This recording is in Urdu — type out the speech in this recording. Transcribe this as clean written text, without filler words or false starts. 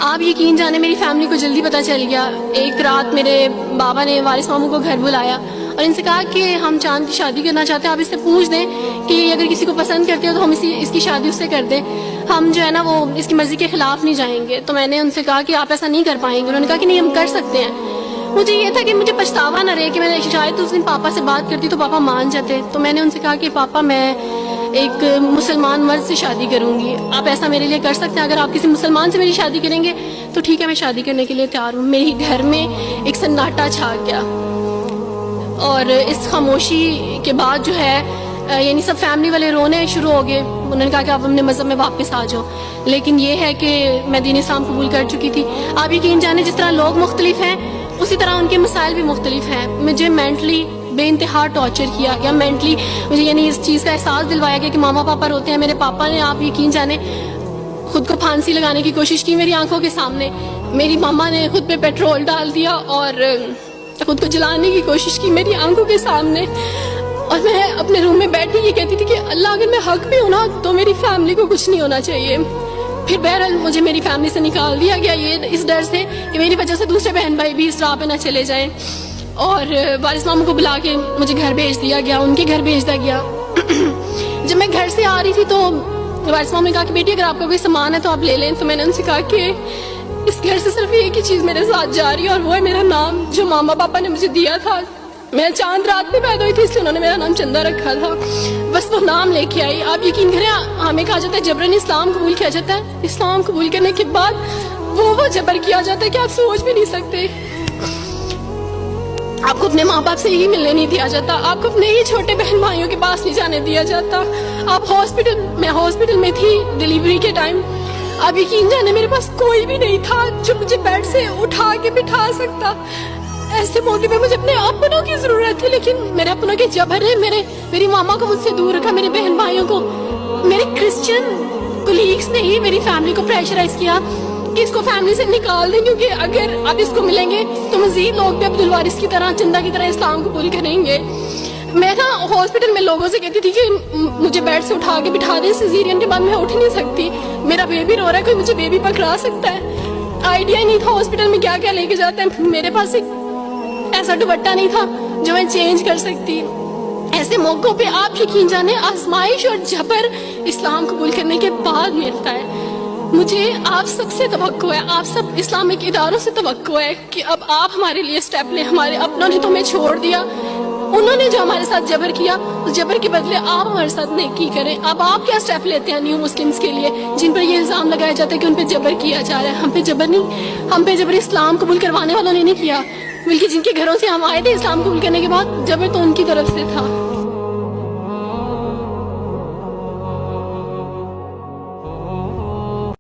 آپ یقین جانے میری فیملی کو جلدی پتہ چل گیا. ایک رات میرے بابا نے وارث ماموں کو گھر بلایا اور ان سے کہا کہ ہم چاند کی شادی کرنا چاہتے ہیں, آپ اس سے پوچھ دیں کہ اگر کسی کو پسند کرتے ہو تو ہم اس کی شادی اس سے کر دیں, ہم جو ہے نا وہ اس کی مرضی کے خلاف نہیں جائیں گے. تو میں نے ان سے کہا کہ آپ ایسا نہیں کر پائیں گے. انہوں نے کہا کہ نہیں ہم کر سکتے ہیں. مجھے یہ تھا کہ مجھے پچھتاوا نہ رہے کہ میں نے شاید اس دن پاپا سے بات کرتی تو پاپا مان جاتے. تو میں نے ان سے کہا کہ پاپا میں ایک مسلمان مرد سے شادی کروں گی, آپ ایسا میرے لیے کر سکتے ہیں؟ اگر آپ کسی مسلمان سے میری شادی کریں گے تو ٹھیک ہے, میں شادی کرنے کے لیے تیار ہوں. میری گھر میں ایک سناٹا چھا گیا اور اس خاموشی کے بعد جو ہے یعنی سب فیملی والے رونے شروع ہو گئے. انہوں نے کہا کہ آپ اپنے مذہب میں واپس آ جاؤ. لیکن یہ ہے کہ میں دین اسلام قبول کر چکی تھی. آپ یقین جانے جس طرح لوگ مختلف ہیں اسی طرح ان کے مسائل بھی مختلف ہیں. مجھے مینٹلی بے انتہا ٹارچر کیا گیا, مینٹلی مجھے یعنی اس چیز کا احساس دلوایا گیا کہ ماما پاپا روتے ہیں. میرے پاپا نے آپ یقین جانے خود کو پھانسی لگانے کی کوشش کی میری آنکھوں کے سامنے. میری ماما نے خود پہ پیٹرول ڈال دیا اور خود کو جلانے کی کوشش کی میری آنکھوں کے سامنے. اور میں اپنے روم میں بیٹھ کے یہ کہتی تھی کہ اللہ اگر میں حق بھی ہوں نا تو میری فیملی کو کچھ نہیں ہونا چاہیے. پھر بہرحال مجھے میری فیملی سے نکال دیا گیا, یہ اس ڈر سے کہ میری وجہ سے دوسرے بہن بھائی بھی اس راہ پہ نہ چلے جائیں. اور وارث ماموں کو بلا کے مجھے گھر بھیج دیا گیا, ان کے گھر بھیج دیا گیا. جب میں گھر سے آ رہی تھی تو وارث ماموں نے کہا کہ بیٹی اگر آپ کا کوئی سامان ہے تو آپ لے لیں. تو میں نے ان سے کہا کہ اس گھر سے صرف ایک ہی چیز میرے ساتھ جا رہی ہے اور وہ ہے میرا نام جو ماما پاپا نے مجھے دیا تھا. میں چاند رات میں پیدا ہوئی تھی اس لیے انہوں نے میرا نام چندہ رکھا تھا, بس وہ نام لے کے آئی. آپ یقین کریں ہمیں کہا جاتا ہے جبرن اسلام قبول کیا جاتا ہے. اسلام قبول کرنے کے بعد وہ جبر کیا جاتا ہے کہ آپ سوچ بھی نہیں سکتے. آپ کو اپنے ماں باپ سے ہی ملنے نہیں دیا جاتا, آپ کو اپنے ہی چھوٹے بہن بھائیوں کے پاس نہیں جانے دیا جاتا. آپ ہاسپٹل میں تھی ڈیلیوری کے ٹائم. آپ یقین جانے میرے پاس کوئی بھی نہیں تھا جو مجھے بیڈ سے اٹھا کے بٹھا سکتا. ایسے موقع پہ مجھے اپنے اپنوں کی ضرورت تھی, لیکن میرے اپنوں کے جبر نے میری ماما کو مجھ سے دور رکھا, میرے بہن بھائیوں کو. میرے کرسچن کولیگس نے ہی میری فیملی کو پریشرائز کیا کہ اس کو فیملی سے نکال دیں, کیونکہ اگر آپ اس کو ملیں گے تو مزید لوگ بھی عبدالوارث کی طرح چندہ کی طرح اسلام قبول کریں گے. میں نا ہاسپٹل میں لوگوں سے کہتی تھی کہ مجھے بیڈ سے اٹھا کے بٹھا دیں, سیزیرین کے بعد میں اٹھ نہیں سکتی, میرا بیبی رو رہا ہے, کوئی مجھے بیبی پکڑا سکتا ہے. آئیڈیا ہی نہیں تھا ہاسپٹل میں کیا کیا لے کے جاتے ہیں. میرے پاس ایک ایسا دوپٹہ نہیں تھا جو میں چینج کر سکتی. ایسے موقعوں پہ آپ یقین جانے آزمائش اور جبر اسلام قبول کرنے کے بعد ملتا ہے. مجھے آپ سب سے توقع ہے, آپ سب اسلامک اداروں سے توقع ہے کہ اب آپ ہمارے لیے سٹیپ لیں. ہمارے اپنوں نے تو ہمیں چھوڑ دیا, انہوں نے جو ہمارے ساتھ جبر کیا اس جبر کے بدلے آپ ہمارے ساتھ نیکی کریں. اب آپ کیا سٹیپ لیتے ہیں نیو مسلمز کے لیے جن پر یہ الزام لگایا جاتا ہے کہ ان پہ جبر کیا جا رہا ہے؟ ہم پہ جبر نہیں, ہم پہ جبر اسلام قبول کروانے والوں نے نہیں کیا, بلکہ جن کے گھروں سے ہم آئے تھے اسلام قبول کرنے کے بعد جبر تو ان کی طرف سے تھا.